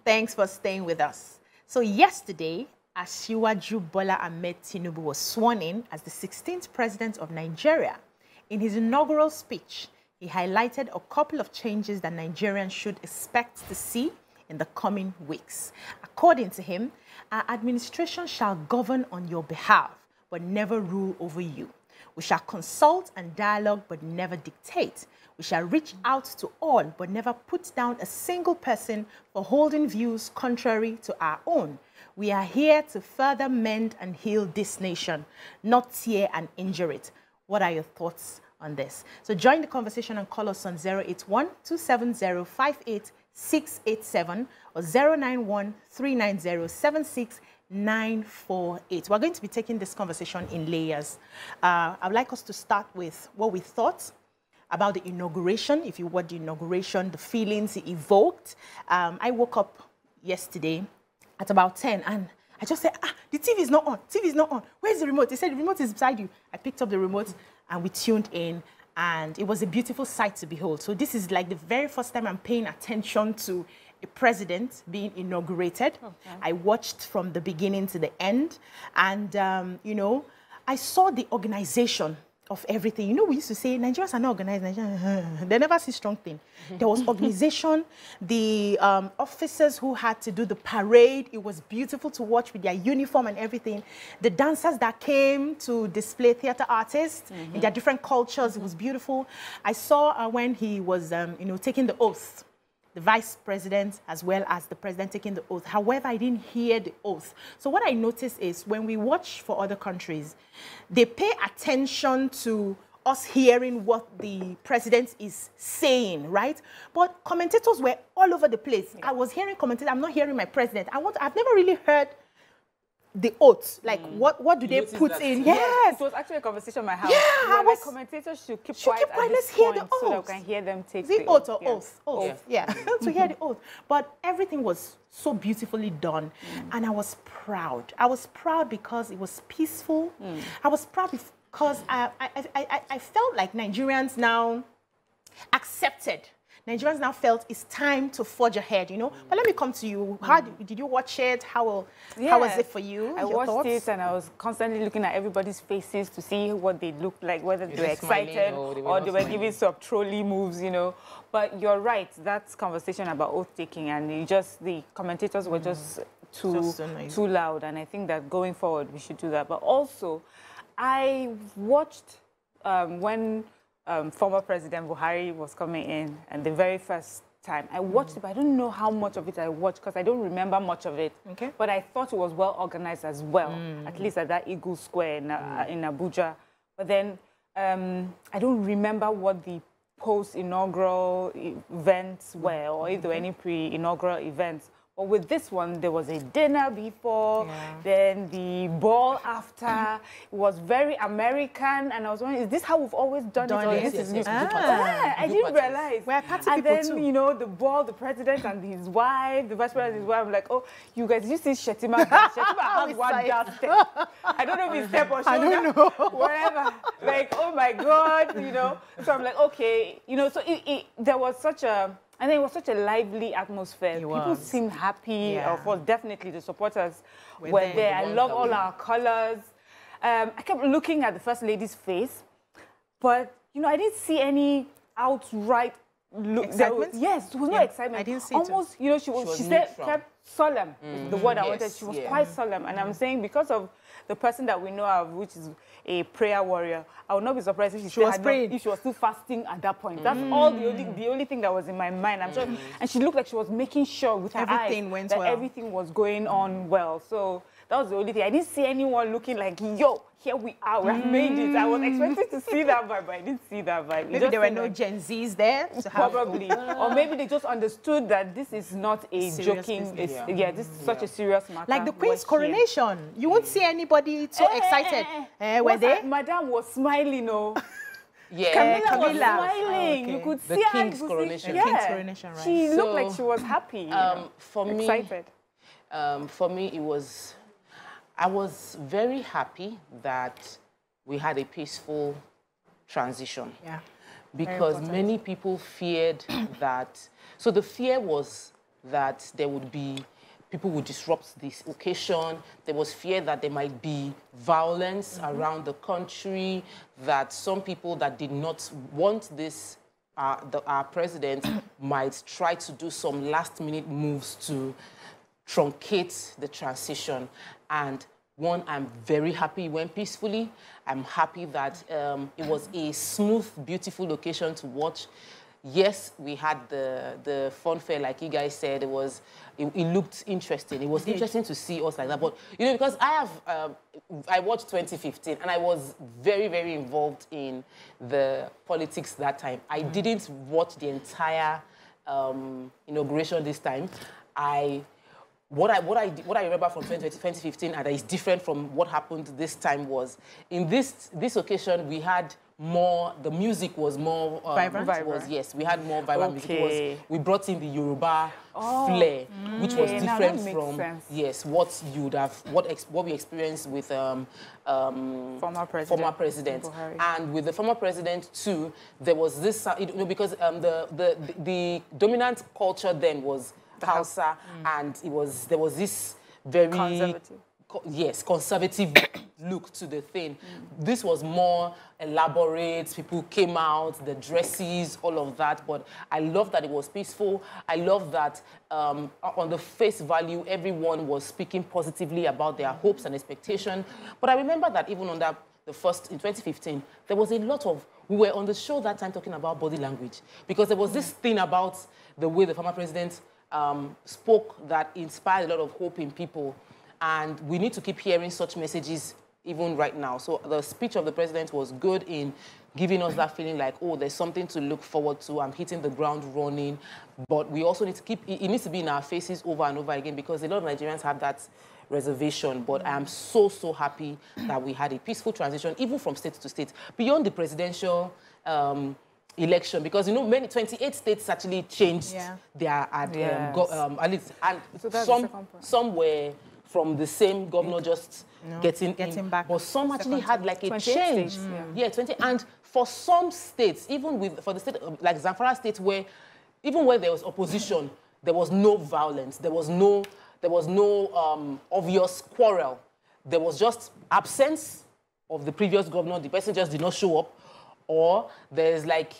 Thanks for staying with us. So yesterday, Asiwaju Bola Ahmed Tinubu was sworn in as the 16th president of Nigeria. In his inaugural speech, he highlighted a couple of changes that Nigerians should expect to see in the coming weeks. According to him, our administration shall govern on your behalf, but never rule over you. We shall consult and dialogue, but never dictate. We shall reach out to all, but never put down a single person for holding views contrary to our own. We are here to further mend and heal this nation, not tear and injure it. What are your thoughts on this? So join the conversation and call us on 081-270-58687 or 091-390-76948. We're going to be taking this conversation in layers. I would like us to start with what we thought about the inauguration, if you watched the inauguration, the feelings it evoked. I woke up yesterday at about 10 and I just said, the TV is not on, TV is not on. Where's the remote? They said the remote is beside you. I picked up the remote and we tuned in and it was a beautiful sight to behold. So this is like the very first time I'm paying attention to a president being inaugurated. Okay. I watched from the beginning to the end and, you know, I saw the organization of everything. You know, we used to say, Nigerians are not organized. They never see strong thing. There was organization, the officers who had to do the parade. It was beautiful to watch with their uniform and everything. The dancers that came to display theater artists in their different cultures. It was beautiful. I saw when he was, you know, taking the oath, the vice president as well as the president taking the oath. However, I didn't hear the oath. So what I noticed is when we watch for other countries, they pay attention to us hearing what the president is saying, right? But commentators were all over the place. Yeah. I was hearing commentators, I'm not hearing my president. I've never really heard the oath, like what do they put in? Yes, it was actually a conversation in my house. Yeah, where commentators should keep quiet. Let's hear the oath, so that we can hear them take the oath or oath. Yeah. To hear the oath. But everything was so beautifully done, and I was proud. I was proud because it was peaceful. I was proud because I felt like Nigerians now accepted. Nigerians now felt it's time to forge ahead, you know. But let me come to you. How did you watch it? How was it for you? I watched it and I was constantly looking at everybody's faces to see what they looked like, whether they were excited or they were giving some trolley moves, you know. But you're right, that's conversation about oath-taking and the commentators were just too loud. And I think that going forward, we should do that. But also, I watched when former President Buhari was coming in, and the very first time I watched it, but I don't know how much of it I watched because I don't remember much of it. Okay. But I thought it was well organized as well, at least at that Eagle Square in Abuja. But then I don't remember what the post-inaugural events were, or if there were any pre-inaugural events. But with this one, there was a dinner before, then the ball after. It was very American, and I was wondering, is this how we've always done it? Yes. I didn't realize. We're party and people then, too. you know, the ball, the president and his wife, the vice president and his wife, I'm like, oh, you guys, did you see Shetima? Shetima has one down step. I don't know if it's step or shoulder. I don't know. Whatever. Like, oh my God, you know. So I'm like, okay. You know, so there was such a... And it was such a lively atmosphere. People seemed happy. Of course, definitely the supporters were there. I love all our colors. I kept looking at the First Lady's face, but, you know, I didn't see any outright excitement? There was no excitement. I didn't see almost, you know, she kept solemn, is the word I wanted. She was quite solemn. And I'm saying because of the person that we know of, which is a prayer warrior, I would not be surprised if she was still fasting at that point. That's all the only thing that was in my mind. I'm sure, and she looked like she was making sure with her eyes that everything was going on well. So that was the only thing. I didn't see anyone looking like, yo, here we are, we have made it. I was expecting to see that vibe, but I didn't see that vibe. Maybe there were no Gen Zs there. Probably. Or maybe they just understood that this is not a joking, this is such a serious matter. Like the Queen's coronation. You won't see anybody so excited. Were they? Madame was smiling, oh. Yeah, Camilla was smiling. You could see the King's coronation. The King's coronation, right. She looked like she was happy. Excited. For me, I was very happy that we had a peaceful transition. Yeah. Because many people feared that. So the fear was that there would be people would disrupt this occasion. There was fear that there might be violence around the country, that some people that did not want this, our president, might try to do some last-minute moves to truncate the transition. And one, I'm very happy it went peacefully. I'm happy that it was a smooth, beautiful occasion to watch. Yes, we had the fun fair, like you guys said. It looked interesting. It was interesting to see us like that. But, you know, because I watched 2015, and I was very, very involved in the politics that time. I didn't watch the entire inauguration this time. What I remember from 2015 and that is different from what happened this time was, in this occasion, we had more, the music was more vibrant. Yes, we had more vibrant music. We brought in the Yoruba flair, which was different from what you would have, what we experienced with former president. And with the former president too, there was this, you know, because the dominant culture then was Hausa, and there was this very conservative look to the thing. This was more elaborate. People came out, the dresses, all of that. But I love that it was peaceful. I love that on the face value, everyone was speaking positively about their hopes and expectations. But I remember that even on the first, in 2015, there was a lot of, we were on the show that time talking about body language, because there was this thing about the way the former president spoke that inspired a lot of hope in people. And we need to keep hearing such messages even right now. So the speech of the president was good in giving us that feeling like, oh, there's something to look forward to. I'm hitting the ground running. But we also need to keep, it needs to be in our faces over and over again, because a lot of Nigerians have that reservation. But I am so, so happy that we had a peaceful transition, even from state to state, beyond the presidential election, because, you know, 28 states actually changed their at least, and so some were from the same governor just getting back, but some actually had like a change. 20, and for some states, even for the state like Zamfara state, where even where there was opposition, there was no violence, there was no obvious quarrel. There was just absence of the previous governor. The person just did not show up, or there's like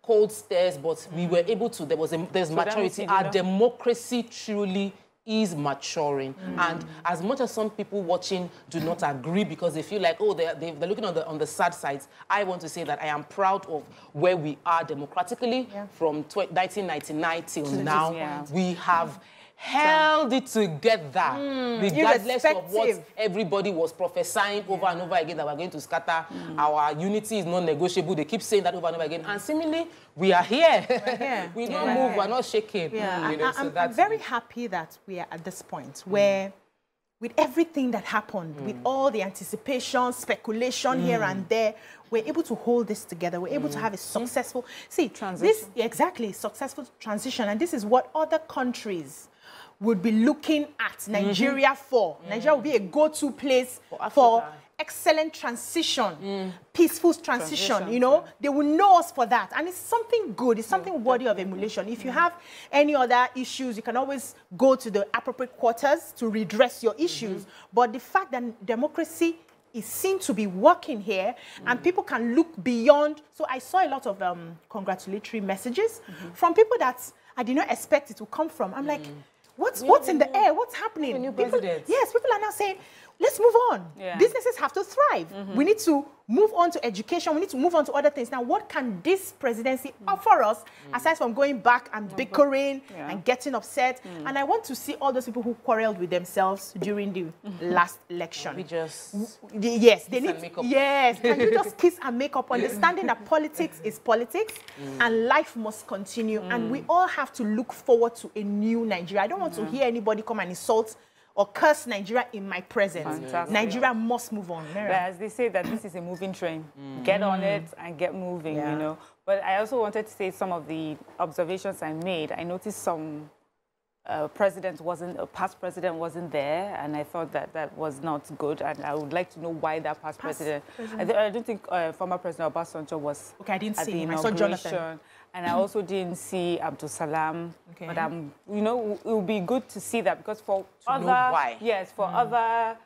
cold stares, but we were able to, there's maturity. Our democracy truly is maturing. And as much as some people watching do not agree because they feel like, oh, they're looking on the sad sides, I want to say that I am proud of where we are democratically from 1999 till now. We have held it together, regardless of what everybody was prophesying over and over again, that we're going to scatter. Our unity is non-negotiable. They keep saying that over and over again. And seemingly, we are here. We don't move, we're not shaking. You know, I'm very happy that we are at this point where, with everything that happened, with all the anticipation, speculation here and there, we're able to hold this together. We're able to have a successful, successful transition. And this is what other countries would be looking at Nigeria for. Nigeria will be a go-to place for excellent transition, peaceful transition, you know. They will know us for that. And it's something good. It's something worthy of emulation. If you have any other issues, you can always go to the appropriate quarters to redress your issues. But the fact that democracy is seen to be working here and people can look beyond. So I saw a lot of congratulatory messages from people that I did not expect it to come from. I'm like, what's in the air? What's happening? People are now saying, let's move on. Businesses have to thrive. We need to move on to education. We need to move on to other things. Now, what can this presidency offer us, aside from going back and bickering and getting upset? And I want to see all those people who quarreled with themselves during the last election. We just they need can you just kiss and make up, understanding that politics is politics and life must continue, and we all have to look forward to a new Nigeria. I don't want to hear anybody come and insult or curse Nigeria in my presence. Nigeria must move on. As they say that this is a moving train. Get on it and get moving, you know. But I also wanted to say some of the observations I made. I noticed some past president wasn't there, and I thought that that was not good, and I would like to know why that past president. I don't think former President Obasanjo was. Okay, I didn't at see the him. I saw Jonathan. And I also didn't see Abdul Salam. Okay. But you know, it would be good to see that, because for other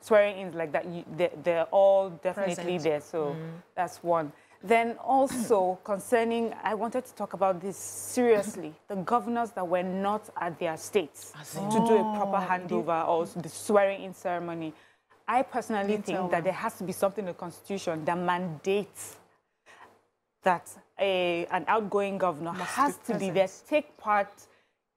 swearing-ins like that, they're all definitely there. So that's one. Then also concerning, I wanted to talk about this seriously, the governors that were not at their states to do a proper handover or the swearing-in ceremony. I personally think that there has to be something in the Constitution that mandates that an outgoing governor has to be there, take part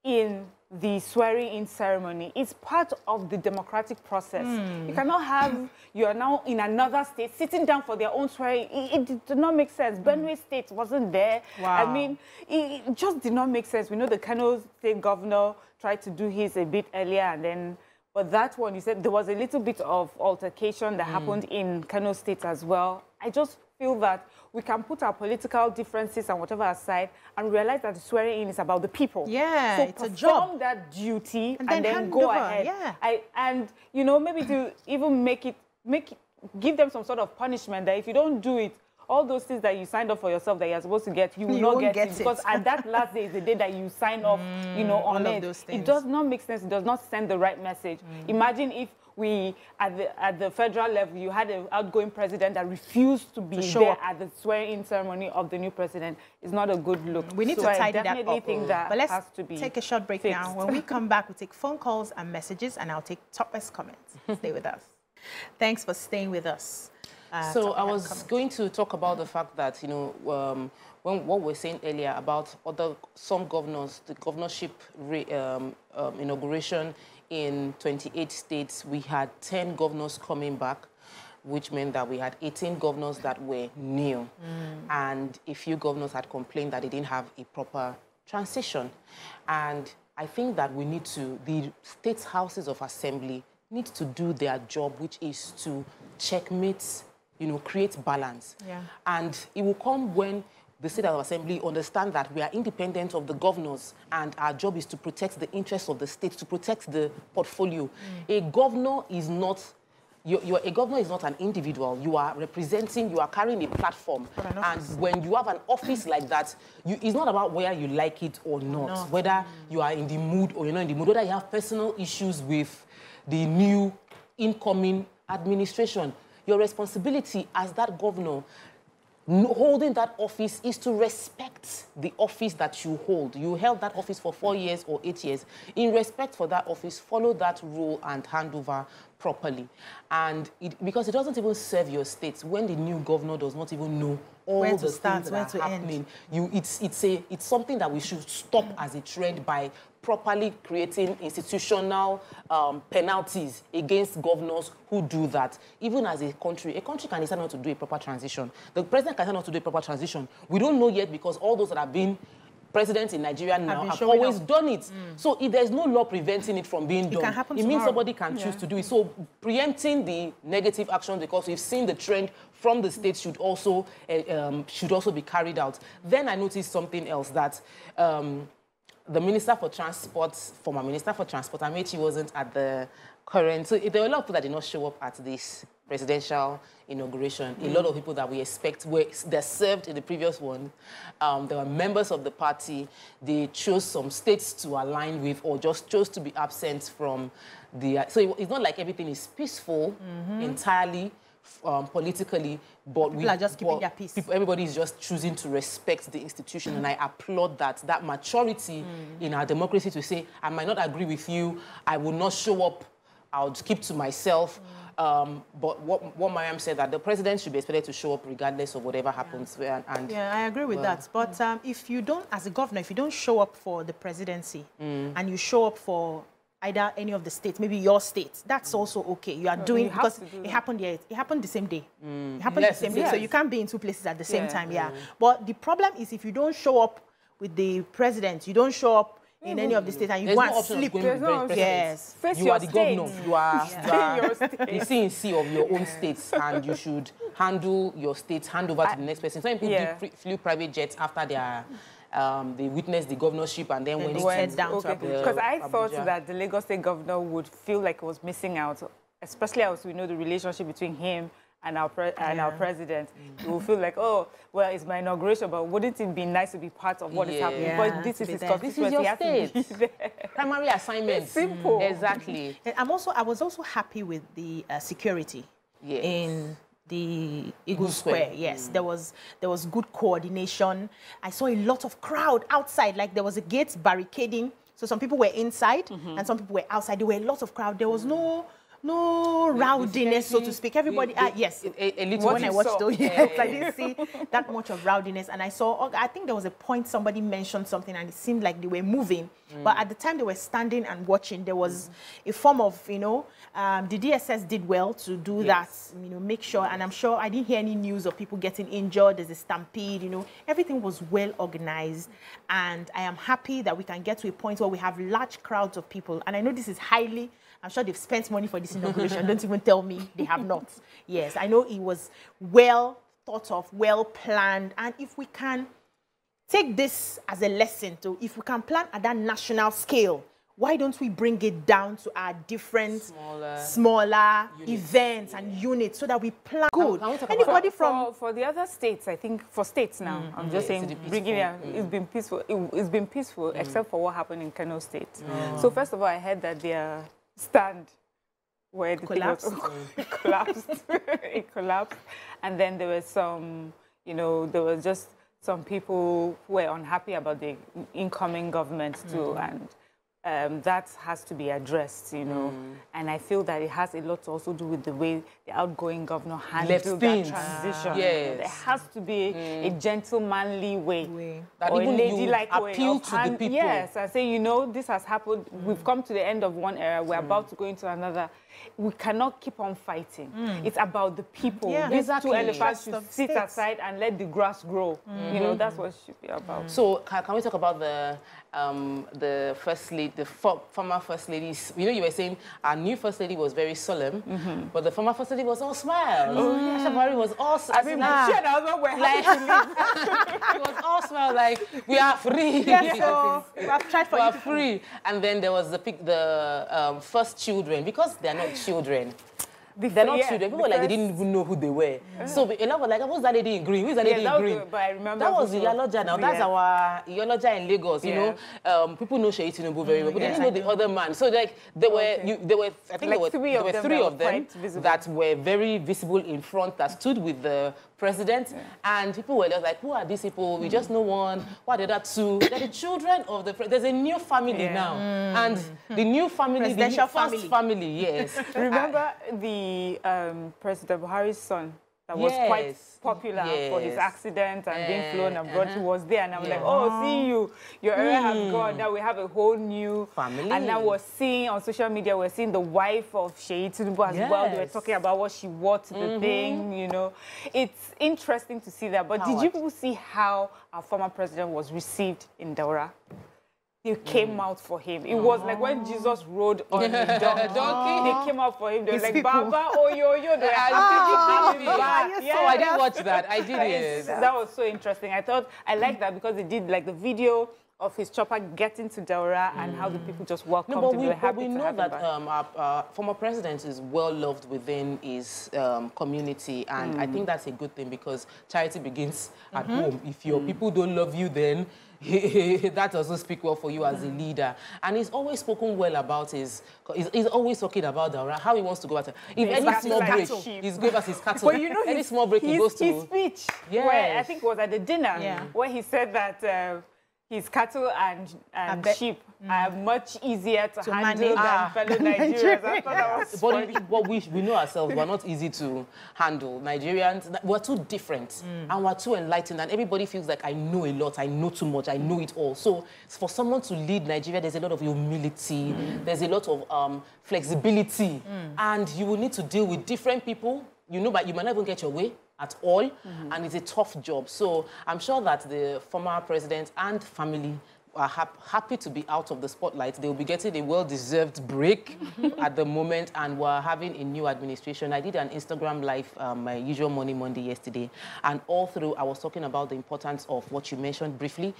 in the swearing-in ceremony. It's part of the democratic process. You cannot have, you are now in another state, sitting down for their own swearing. It did not make sense. Benue State wasn't there. Wow. I mean, it just did not make sense. We know the Kano State governor tried to do his a bit earlier, and then, but that one, you said there was a little bit of altercation that happened in Kano State as well. I just feel that we can put our political differences and whatever aside and realize that the swearing-in is about the people. Yeah, so it's a job. Perform that duty and then go ahead. Yeah. And, you know, maybe to even give them some sort of punishment that if you don't do it, all those things that you signed up for yourself that you're supposed to get, you will not get it. Because at that last day is the day that you sign off, you know, on it. It does not make sense. It does not send the right message. Imagine if we, at the federal level, you had an outgoing president that refused to be there at the swearing-in ceremony of the new president. It's not a good look. We need to tidy that up. I definitely think that but let's has to be take a short break fixed. now. When we come back, we'll take phone calls and messages, and I'll take Topper's comments. Stay with us. Thanks for staying with us. So I was going to talk about the fact that, you know, what we were saying earlier about some governors, the governorship inauguration in 28 states, we had 10 governors coming back, which meant that we had 18 governors that were new. And a few governors had complained that they didn't have a proper transition. And I think that we need to, the state houses of assembly need to do their job, which is to checkmate, you know, create balance. And it will come when the State House of Assembly understand that we are independent of the governors and our job is to protect the interests of the state, to protect the portfolio. A governor is not, a governor is not an individual. You are representing, you are carrying a platform. And when you have an office like that, it's not about whether you like it or not, whether you are in the mood or you're not in the mood, whether you have personal issues with the new incoming administration. Your responsibility as that governor holding that office is to respect the office that you hold. You held that office for 4 years or 8 years. In respect for that office, follow that rule and hand over properly. And because it doesn't even serve your state when the new governor does not even know all the things that are happening. It's something that we should stop as a trend by properly creating institutional penalties against governors who do that. Even as a country can decide not to do a proper transition. The president can decide not to do a proper transition. We don't know yet because all those that have been presidents in Nigeria now have always done it. So if there's no law preventing it from being done, it means somebody can choose to do it. So preempting the negative actions, because we've seen the trend from the states, should also be carried out. Then I noticed something else, that the Minister for Transport, former Minister for Transport, Amechi, wasn't at the current. So there were a lot of people that did not show up at this presidential inauguration. A lot of people that we expect they're served in the previous one. There were members of the party. They chose some states to align with, or just chose to be absent from the. So it's not like everything is peaceful entirely. Politically, but people are just keeping their peace. Everybody is just choosing to respect the institution, and I applaud that maturity in our democracy to say, I might not agree with you, I will not show up, I'll keep to myself. But what Mariam said, that the president should be expected to show up regardless of whatever happens. I agree with that. But if you don't, as a governor, if you don't show up for the presidency and you show up for either any of the states, maybe your state, that's also okay. You are doing, because it happened here. It happened the same day. It happened the same day. So you can't be in two places at the same time. But the problem is if you don't show up with the president, you don't show up in any of the states, and you go and sleep. Yes. You are the governor. You are the C&C of your own states, and you should handle your state, hand over to the next person. Some people flew private jets after their they witnessed the governorship and then went down to Abuja. Because I thought that the Lagos State governor would feel like he was missing out, especially as we know the relationship between him and our president. You will feel like, oh, well, it's my inauguration, but wouldn't it be nice to be part of what is happening? But this is his constituency. This is your state. Primary assignment. It's simple. Exactly. I was also happy with the security in the Eagle Square. Yes, there was good coordination. I saw a lot of crowd outside, like there was a gate barricading. So some people were inside and some people were outside. There were a lot of crowd. There was no rowdiness, so to speak. Everybody, yes. When I watched those, yes, I didn't see that much of rowdiness. And I saw, I think there was a point somebody mentioned something and it seemed like they were moving. But at the time they were standing and watching, there was a form of, the DSS did well to do that, make sure. And I'm sure I didn't hear any news of people getting injured. There's a stampede, everything was well organized. And I am happy that we can get to a point where we have large crowds of people. And I know this is I'm sure they've spent money for this inauguration. Don't even tell me they have not. Yes, I know it was well thought of, well planned. And if we can take this as a lesson, if we can plan at that national scale, why don't we bring it down to our different smaller events and units so that we plan good? Anybody for the other states, I think for states now, I'm just saying, bringing it, it's been peaceful. It's been peaceful except for what happened in Kano State. So first of all, I heard that their stand where the collapsed. It collapsed, and then there was some, there was just some people who were unhappy about the incoming government too, and that has to be addressed, And I feel that it has a lot to also do with the way the outgoing governor handled that transition. Yes. There has to be a gentlemanly way. That or even a ladylike way appeal to the people. Yes, I say, this has happened. We've come to the end of one era. We're about to go into another. We cannot keep on fighting. It's about the people. Yeah. These two elephants should sit aside and let the grass grow. That's what it should be about. So can we talk about the first lady, the former first ladies? You were saying our new first lady was very solemn, but the former first lady was all smiles. Shabari was all smiles. We're happy to leave. It was all smiles, like we are free. Yes, so we have tried for you. We are free. And then there was the first children, because they are not children. They're not children. People were like, they didn't even know who they were. So a lot were like, what's that lady in green? Who is that lady in green? But I remember that was the Iyaloja now. That's our Iyaloja in Lagos, People know Seyi Tinubu very well, but they didn't know the other man. So like, there were I think like there were three of them that were very visible in front, that stood with the president, and people were just like, who are these people? We just know one. What are the other two? They're the children of the president. There's a new family now. And the new family, the first family, yes. Remember the President Buhari's son that was quite popular for his accident and being flown abroad. He was there, and I was like, oh, see you. Your era has gone. Now we have a whole new family. And now we're seeing on social media, we're seeing the wife of Seyi Tinubu as well. They were talking about what she wore to the thing, It's interesting to see that. But did you people see how our former president was received in Daura? They came out for him. It was like when Jesus rode on a donkey. They came out for him. They were like, Baba, oh, yo. They were I didn't watch that. I didn't. That was so interesting. I liked that because they did like the video of his chopper getting to Daura and how the people just welcomed him. But we know that our former president is well loved within his community, and I think that's a good thing, because charity begins at home. If your people don't love you, then that also speaks well for you as a leader. And he's always spoken well about he's always talking about Daura, how he wants to go at it. If any small break, he's going back his cattle. But any small break he goes to. His speech, where I think it was at the dinner, where he said that his cattle and sheep are much easier to handle than fellow Nigerians. But we know ourselves, we're not easy to handle. Nigerians, we're too different and we're too enlightened, and everybody feels like, I know a lot, I know too much, I know it all. So for someone to lead Nigeria, there's a lot of humility, there's a lot of flexibility, and you will need to deal with different people, but you might not even get your way at all, and it's a tough job. So I'm sure that the former president and family are happy to be out of the spotlight. They'll be getting a well-deserved break at the moment, and we're having a new administration. I did an Instagram live, my usual Money Monday yesterday, and all through I was talking about the importance of what you mentioned briefly,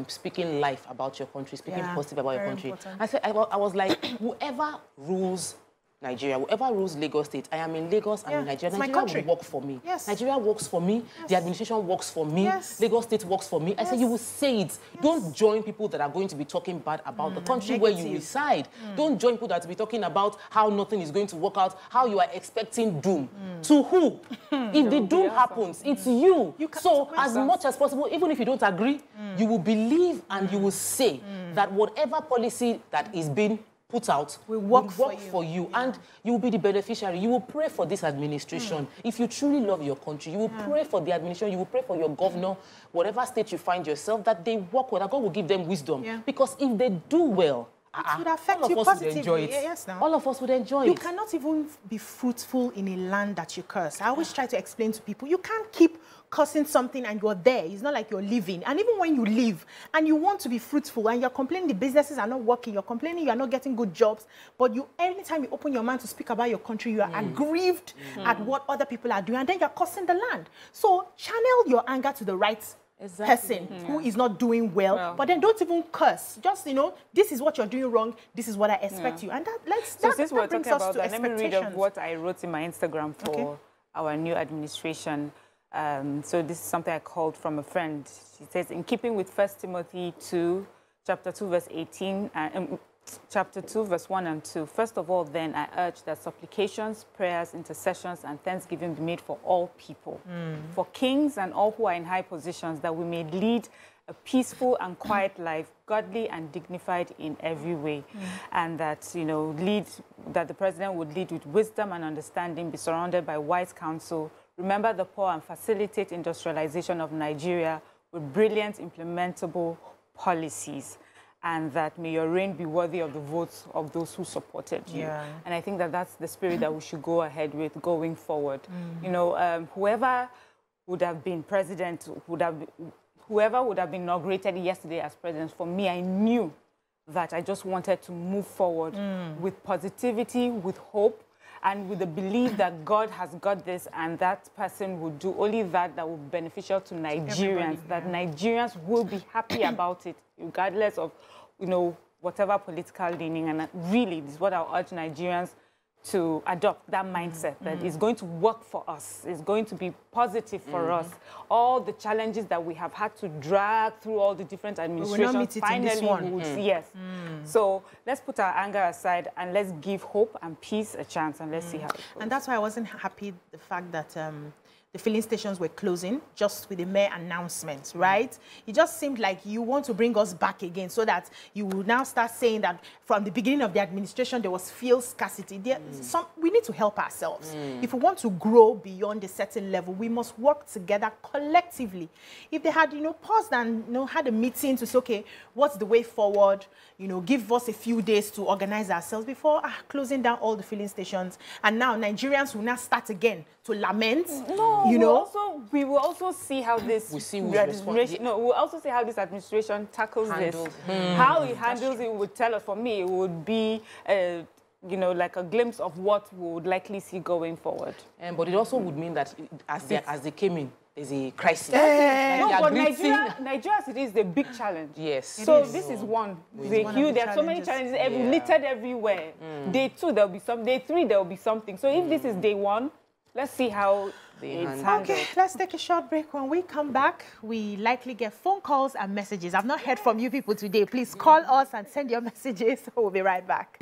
speaking life about your country, speaking positive about your country. Important. I was like, whoever rules Nigeria, whoever rules Lagos State, I am in Lagos, I'm in Nigeria. Nigeria will work for me. Yes. Nigeria works for me. Yes. The administration works for me. Yes. Lagos State works for me. I say you will say it. Yes. Don't join people that are going to be talking bad about the country where you reside. Don't join people that will be talking about how nothing is going to work out, how you are expecting doom. To who? If the doom happens, it's you. So as much as possible, even if you don't agree, you will believe and you will say that whatever policy that is being put out will work for you, and you will be the beneficiary. You will pray for this administration. If you truly love your country, you will pray for the administration, you will pray for your governor, whatever state you find yourself, that they work well, that God will give them wisdom. Because if they do well, it would affect you positively. Yes, now. All of us would enjoy it. You cannot even be fruitful in a land that you curse. I always try to explain to people, you can't keep cursing something and you're there. It's not like you're living. And even when you live and you want to be fruitful and you're complaining the businesses are not working, you're complaining you're not getting good jobs, but anytime you open your mouth to speak about your country, you are aggrieved at what other people are doing, and then you're cursing the land. So channel your anger to the right person who is not doing well, but then don't even curse. Just, this is what you're doing wrong, this is what I expect you. And since we're talking about that, let me read of what I wrote in my Instagram for our new administration. So this is something I called from a friend. She says, in keeping with 1 Timothy 2, chapter 2, verse 18, chapter 2, verse 1 and 2. First of all, then, I urge that supplications, prayers, intercessions, and thanksgiving be made for all people, for kings and all who are in high positions, that we may lead a peaceful and quiet life, godly and dignified in every way. And that, that the president would lead with wisdom and understanding, be surrounded by wise counsel, remember the poor, and facilitate industrialization of Nigeria with brilliant implementable policies. And that may your reign be worthy of the votes of those who supported you. And I think that that's the spirit that we should go ahead with going forward. Whoever would have been president, whoever would have been inaugurated yesterday as president, for me, I knew that I just wanted to move forward with positivity, with hope, and with the belief that God has got this, and that person will do only that will be beneficial to Nigerians, that Nigerians will be happy about it, regardless of, whatever political leaning. And really, this is what I'll urge Nigerians to adopt, that mindset, that it's going to work for us, it's going to be positive for us. All the challenges that we have had to drag through all the different administrations, finally, we will So let's put our anger aside and let's give hope and peace a chance, and let's see how it goes. And that's why I wasn't happy the fact that the filling stations were closing just with a mere announcement, right? It just seemed like you want to bring us back again so that you will now start saying that from the beginning of the administration there was fuel scarcity. We need to help ourselves. If we want to grow beyond a certain level, we must work together collectively. If they had, paused and had a meeting to say, okay, what's the way forward? Give us a few days to organize ourselves before closing down all the filling stations. And now Nigerians will now start again to lament. We will also see how this we'll also see how this administration tackles this. How it handles it would tell us. For me, it would be like a glimpse of what we would likely see going forward. But it also would mean that as they came in, there's a crisis. But Nigeria as it is the big challenge. Yes. So this is one. There are so many challenges littered everywhere. Day 2, there'll be some. Day 3, there'll be something. So if this is day 1, let's see how it's handled. Okay, let's take a short break. When we come back, we likely get phone calls and messages. I've not heard from you people today. Please call us and send your messages. We'll be right back.